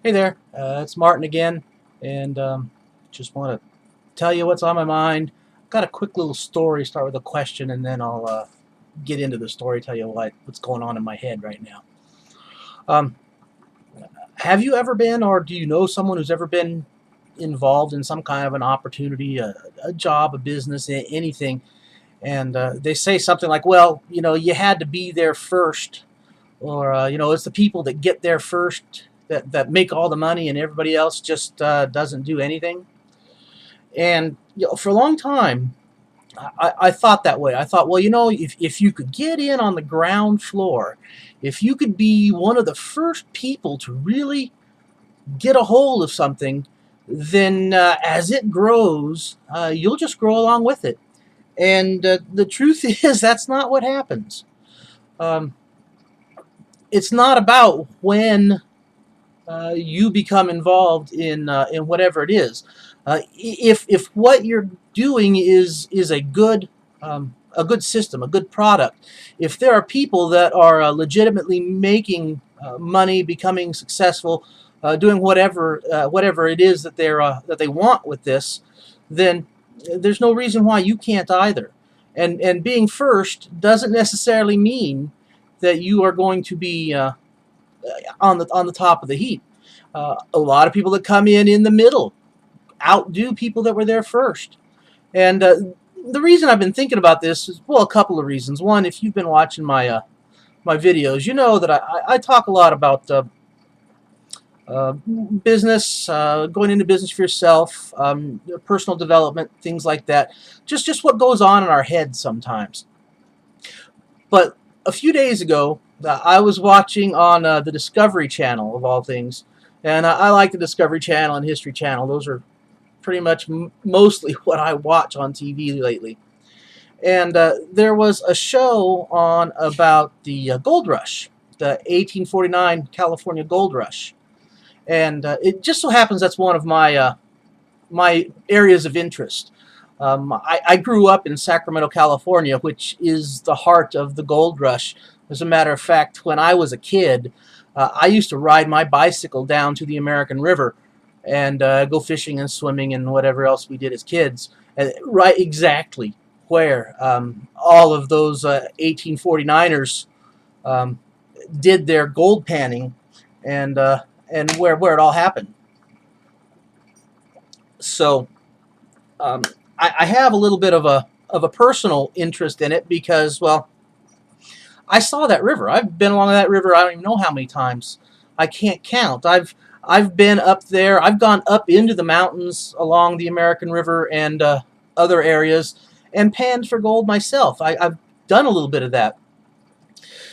Hey there, it's Martin again, and just want to tell you what's on my mind. Got a quick little story, start with a question, and then I'll get into the story, tell you what's going on in my head right now. Um, have you ever been, or do you know someone who's ever been involved in some kind of an opportunity, a job, a business, anything, and they say something like, well, you had to be there first, or it's the people that get there first that make all the money, and everybody else just doesn't do anything. And for a long time, I thought that way. I thought, well, if you could get in on the ground floor, if you could be one of the first people to really get a hold of something, then as it grows, you'll just grow along with it. And the truth is, that's not what happens. Um, it's not about when you become involved in whatever it is. If what you're doing is a good system, a good product, if there are people that are legitimately making money, becoming successful, doing whatever it is that they want with this, then there's no reason why you can't either. And being first doesn't necessarily mean that you are going to be on the top of the heap. A lot of people that come in the middle outdo people that were there first. And the reason I've been thinking about this is, well, a couple of reasons. One, if you've been watching my videos, you know that I talk a lot about business, going into business for yourself, personal development, things like that. Just what goes on in our heads sometimes. But a few days ago, I was watching on the Discovery Channel, of all things, and I like the Discovery Channel and History Channel. Those are pretty much mostly what I watch on TV lately. And there was a show on about the gold rush, the 1849 California gold rush. And it just so happens that's one of my areas of interest. I grew up in Sacramento, California, which is the heart of the gold rush. As a matter of fact, when I was a kid, I used to ride my bicycle down to the American River and go fishing and swimming and whatever else we did as kids. Right exactly where all of those 1849ers did their gold panning and where it all happened. So I have a little bit of a personal interest in it because, well, I saw that river. I've been along that river I don't even know how many times. I can't count. I've been up there. I've gone up into the mountains along the American River and other areas and panned for gold myself. I've done a little bit of that.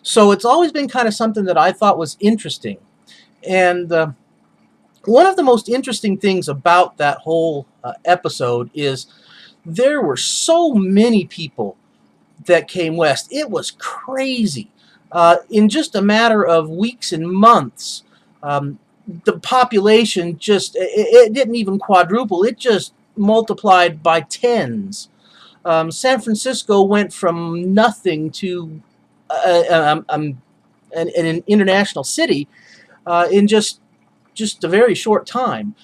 So it's always been kind of something that I thought was interesting. And one of the most interesting things about that whole episode is there were so many people that came west. It was crazy. In just a matter of weeks and months, the population it didn't even quadruple. It just multiplied by tens. San Francisco went from nothing to an international city in just a very short time.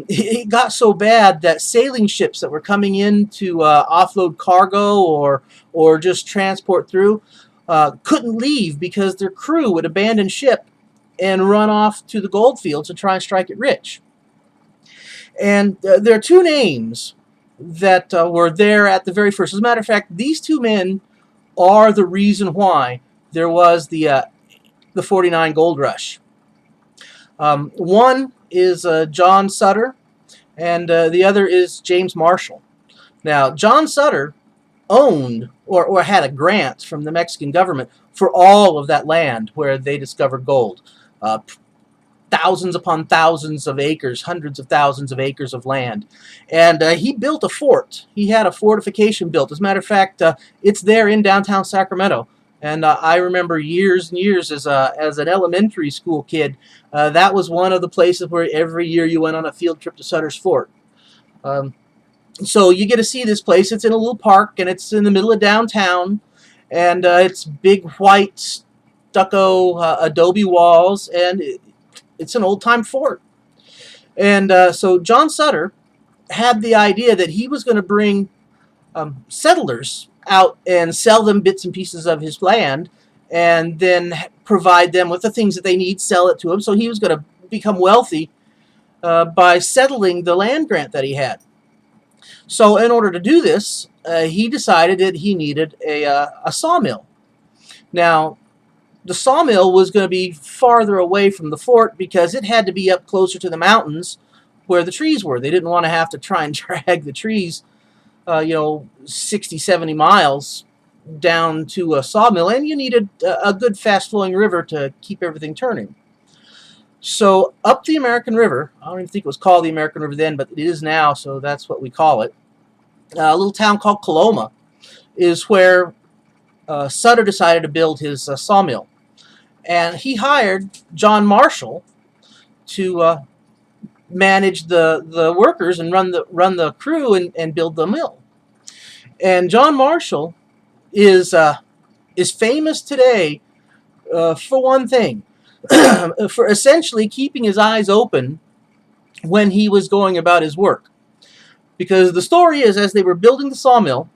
It got so bad that sailing ships that were coming in to offload cargo or just transport through couldn't leave because their crew would abandon ship and run off to the gold fields to try and strike it rich. And there are two names that were there at the very first. As a matter of fact, these two men are the reason why there was the 49 gold rush. One is John Sutter, and the other is James Marshall. Now, John Sutter owned or had a grant from the Mexican government for all of that land where they discovered gold. Thousands upon thousands of acres, hundreds of thousands of acres of land. And he built a fort. He had a fortification built. As a matter of fact, it's there in downtown Sacramento. And I remember years and years as an elementary school kid, that was one of the places where every year you went on a field trip to Sutter's Fort. So you get to see this place. It's in a little park, and it's in the middle of downtown. And it's big white stucco adobe walls, and it's an old-time fort. And so John Sutter had the idea that he was going to bring settlers out and sell them bits and pieces of his land, and then provide them with the things that they need, sell it to them. So he was going to become wealthy by settling the land grant that he had. So in order to do this, he decided that he needed a sawmill. Now, the sawmill was going to be farther away from the fort because it had to be up closer to the mountains where the trees were. They didn't want to have to try and drag the trees, 60, 70 miles down to a sawmill, and you needed a good fast-flowing river to keep everything turning. So up the American River, I don't even think it was called the American River then, but it is now, so that's what we call it. A little town called Coloma is where Sutter decided to build his sawmill. And he hired John Marshall to manage the workers and run the crew and build the mill. And John Marshall is famous today for one thing, for essentially keeping his eyes open when he was going about his work. Because the story is, as they were building the sawmill,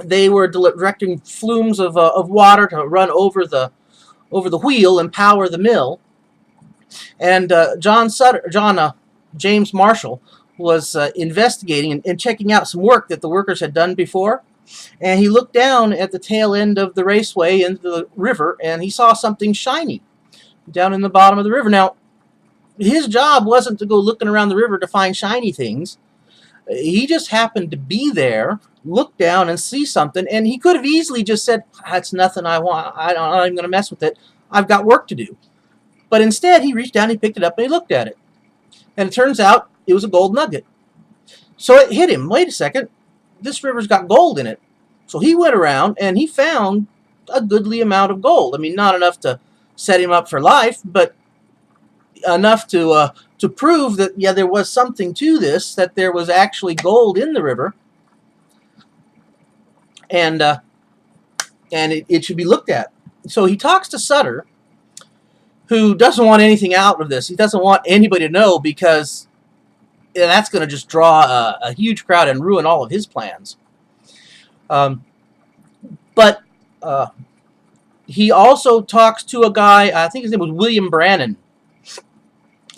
they were directing flumes of water to run over the wheel and power the mill. And James Marshall was investigating and checking out some work that the workers had done before. And he looked down at the tail end of the raceway into the river, and he saw something shiny down in the bottom of the river. Now, his job wasn't to go looking around the river to find shiny things. He just happened to be there, look down and see something, and he could have easily just said, "That's nothing I want. I'm not even going to mess with it. I've got work to do." But instead, he reached down, he picked it up, and he looked at it. And it turns out it was a gold nugget. So it hit him. Wait a second. This river's got gold in it. So he went around and he found a goodly amount of gold. I mean, not enough to set him up for life, but enough to prove that, yeah, there was something to this, that there was actually gold in the river, and it should be looked at. So he talks to Sutter, who doesn't want anything out of this. He doesn't want anybody to know, because that's going to just draw a huge crowd and ruin all of his plans. But he also talks to a guy, I think his name was William Brannan,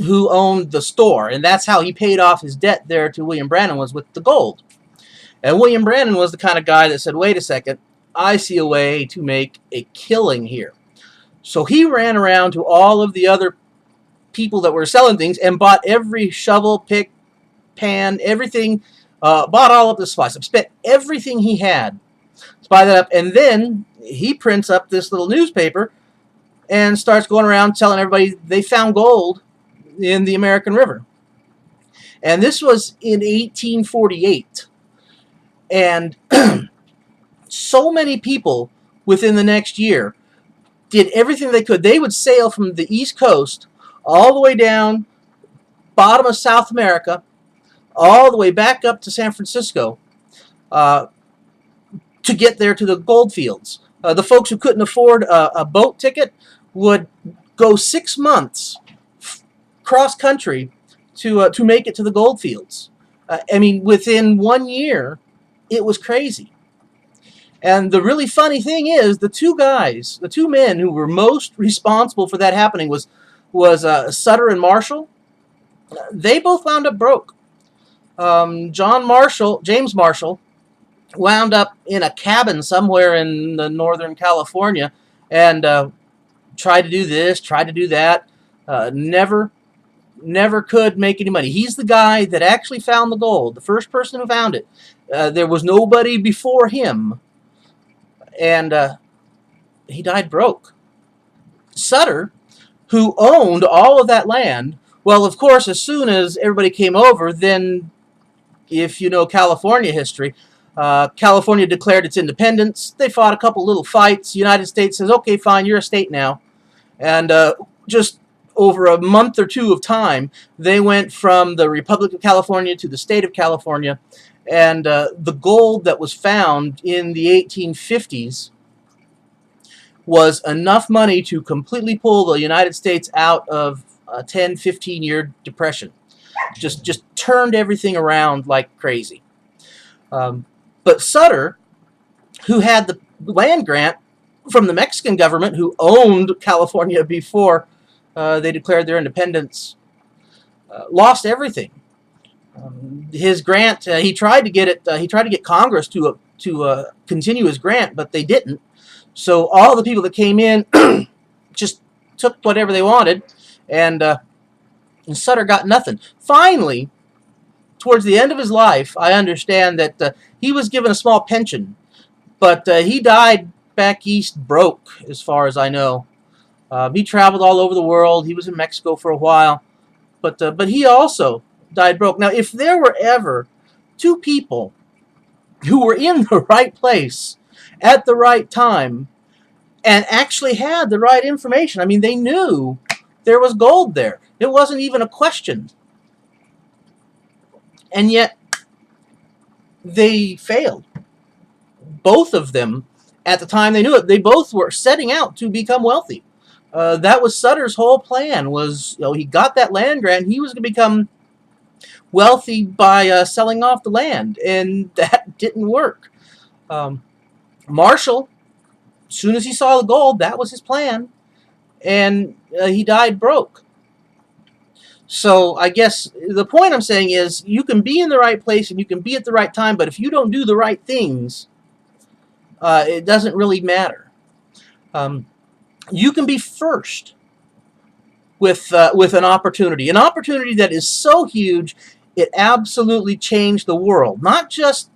who owned the store, and that's how he paid off his debt there to William Brannan, was with the gold. And William Brannan was the kind of guy that said, wait a second, I see a way to make a killing here. So he ran around to all of the other people that were selling things and bought every shovel, pick, pan, everything, bought all of the supplies, spent everything he had to buy that up, and then he prints up this little newspaper and starts going around telling everybody they found gold in the American River. And this was in 1848. And so many people within the next year did everything they could. They would sail from the East Coast all the way down bottom of South America, all the way back up to San Francisco to get there to the gold fields. The folks who couldn't afford a boat ticket would go 6 months cross country to make it to the gold fields. I mean, within 1 year, it was crazy. And the really funny thing is, the two men who were most responsible for that happening was Sutter and Marshall. They both wound up broke. James Marshall, wound up in a cabin somewhere in the Northern California and tried to do this, tried to do that. Never could make any money. He's the guy that actually found the gold, the first person who found it. There was nobody before him, and he died broke. Sutter, who owned all of that land, well, of course, as soon as everybody came over, then, if you know California history, California declared its independence. They fought a couple little fights. The United States says, okay, fine, you're a state now. And just over a month or two of time, they went from the Republic of California to the state of California. And the gold that was found in the 1850s was enough money to completely pull the United States out of a 10, 15-year depression. just turned everything around like crazy. But Sutter, who had the land grant from the Mexican government, who owned California before they declared their independence, lost everything. His grant, he tried to get it. He tried to get Congress to continue his grant, but they didn't. So all the people that came in just took whatever they wanted, and Sutter got nothing. Finally, towards the end of his life, I understand that he was given a small pension, but he died back east broke, as far as I know. He traveled all over the world. He was in Mexico for a while, but he also died broke. Now, if there were ever two people who were in the right place at the right time and actually had the right information, I mean, they knew there was gold there. It wasn't even a question. And yet, they failed. Both of them, at the time they knew it, they both were setting out to become wealthy. That was Sutter's whole plan. Was, you know, he got that land grant. He was going to become wealthy by selling off the land, and that didn't work. Marshall, as soon as he saw the gold, that was his plan, and he died broke. So I guess the point I'm saying is you can be in the right place and you can be at the right time, but if you don't do the right things, it doesn't really matter. You can be first with an opportunity that is so huge it absolutely changed the world. Not just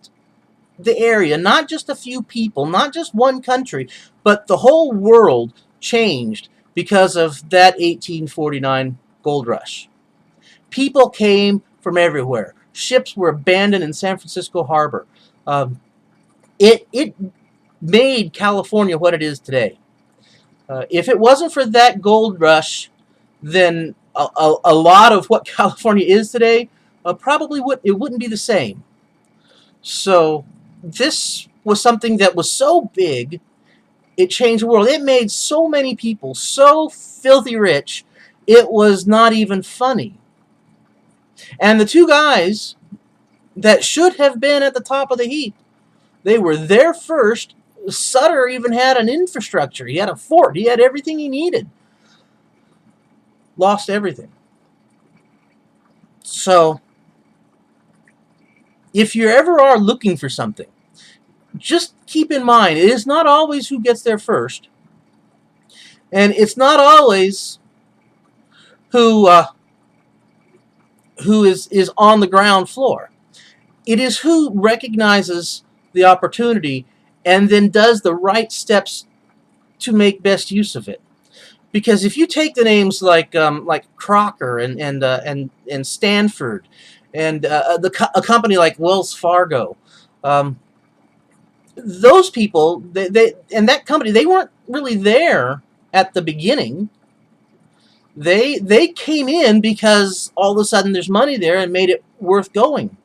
the area, not just a few people, not just one country, but the whole world changed because of that 1849 gold rush. People came from everywhere. Ships were abandoned in San Francisco Harbor. It made California what it is today. If it wasn't for that gold rush, then a lot of what California is today probably wouldn't be the same. So this was something that was so big, it changed the world. It made so many people so filthy rich, it was not even funny. And the two guys that should have been at the top of the heap, they were there first. Sutter even had an infrastructure. He had a fort. He had everything he needed. Lost everything. So, if you ever are looking for something, just keep in mind, it is not always who gets there first. And it's not always who is on the ground floor. It is who recognizes the opportunity and then does the right steps to make best use of it. Because if you take the names like Crocker and Stanford and a company like Wells Fargo, those people they and that company, they weren't really there at the beginning. They came in because all of a sudden there's money there and made it worth going.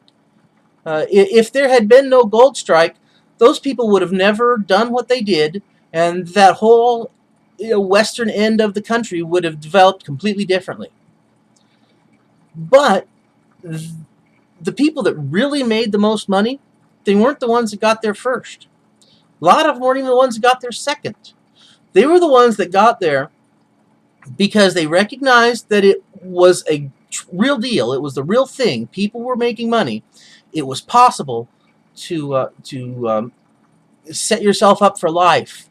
If there had been no gold strike, those people would have never done what they did, and that whole western end of the country would have developed completely differently. But the people that really made the most money, they weren't the ones that got there first. A lot of them weren't even the ones that got there second. They were the ones that got there because they recognized that it was a real deal. It was the real thing. People were making money. It was possible to set yourself up for life.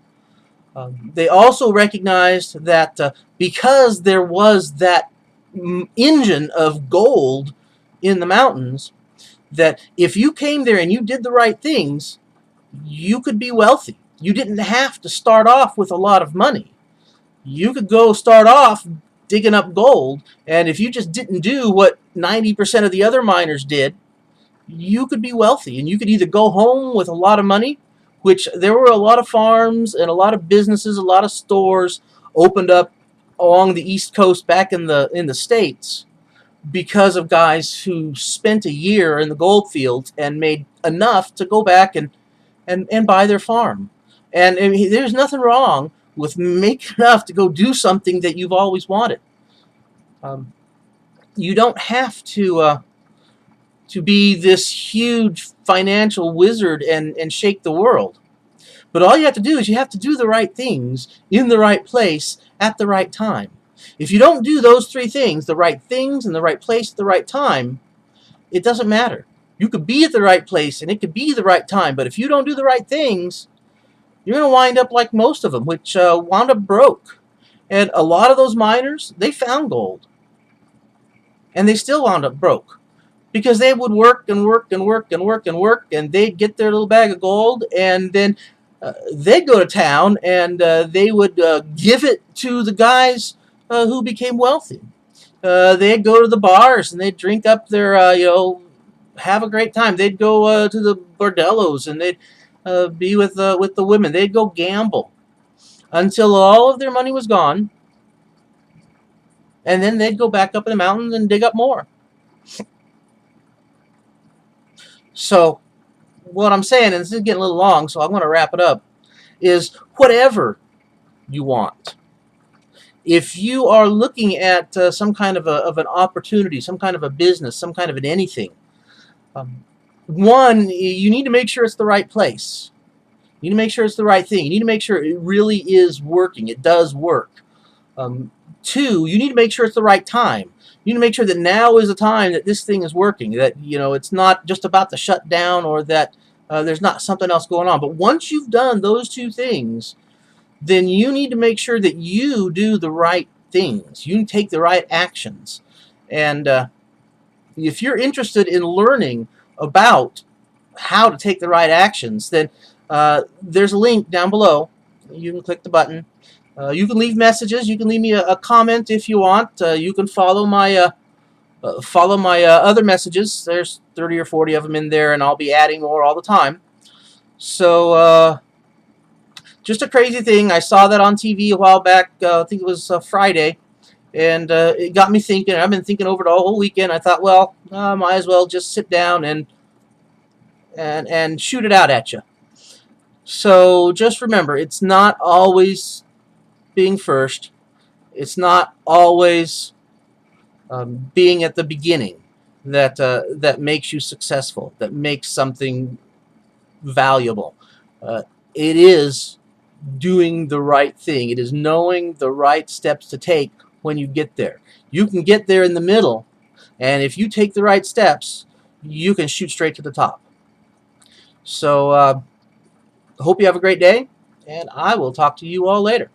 They also recognized that because there was that engine of gold in the mountains, that if you came there and you did the right things, you could be wealthy. You didn't have to start off with a lot of money. You could go start off digging up gold, and if you just didn't do what 90% of the other miners did, you could be wealthy, and you could either go home with a lot of money, which there were a lot of farms and a lot of businesses, a lot of stores opened up along the East Coast back in the States because of guys who spent a year in the gold fields and made enough to go back and buy their farm. And I mean, there's nothing wrong with making enough to go do something that you've always wanted. you don't have to be this huge financial wizard and shake the world. But all you have to do is you have to do the right things in the right place at the right time. If you don't do those three things, the right things in the right place at the right time, it doesn't matter. You could be at the right place and it could be the right time, but if you don't do the right things, you're going to wind up like most of them, which wound up broke. And a lot of those miners, they found gold. And they still wound up broke. Because they would work and work and work and work and work, and they'd get their little bag of gold, and then they'd go to town and they would give it to the guys who became wealthy. They'd go to the bars and they'd drink up their, have a great time. They'd go to the bordellos and they'd be with the women. They'd go gamble until all of their money was gone, and then they'd go back up in the mountains and dig up more. So what I'm saying, and this is getting a little long, so I'm going to wrap it up, is whatever you want. If you are looking at some kind of an opportunity, some kind of a business, some kind of an anything, one, you need to make sure it's the right place. You need to make sure it's the right thing. You need to make sure it really is working. It does work. Two, you need to make sure it's the right time. You need to make sure that now is the time that this thing is working, that it's not just about to shut down, or that there's not something else going on. But once you've done those two things, then you need to make sure that you do the right things. You take the right actions. And if you're interested in learning about how to take the right actions, then there's a link down below. You can click the button. You can leave messages. You can leave me a comment if you want. You can follow my other messages. There's 30 or 40 of them in there, and I'll be adding more all the time. So just a crazy thing. I saw that on TV a while back. I think it was Friday, and it got me thinking. I've been thinking over it all whole weekend. I thought, well, I might as well just sit down and shoot it out at you. So just remember, it's not always being first. It's not always being at the beginning that makes you successful, that makes something valuable. It is doing the right thing. It is knowing the right steps to take when you get there. You can get there in the middle, and if you take the right steps, you can shoot straight to the top. So I hope you have a great day, and I will talk to you all later.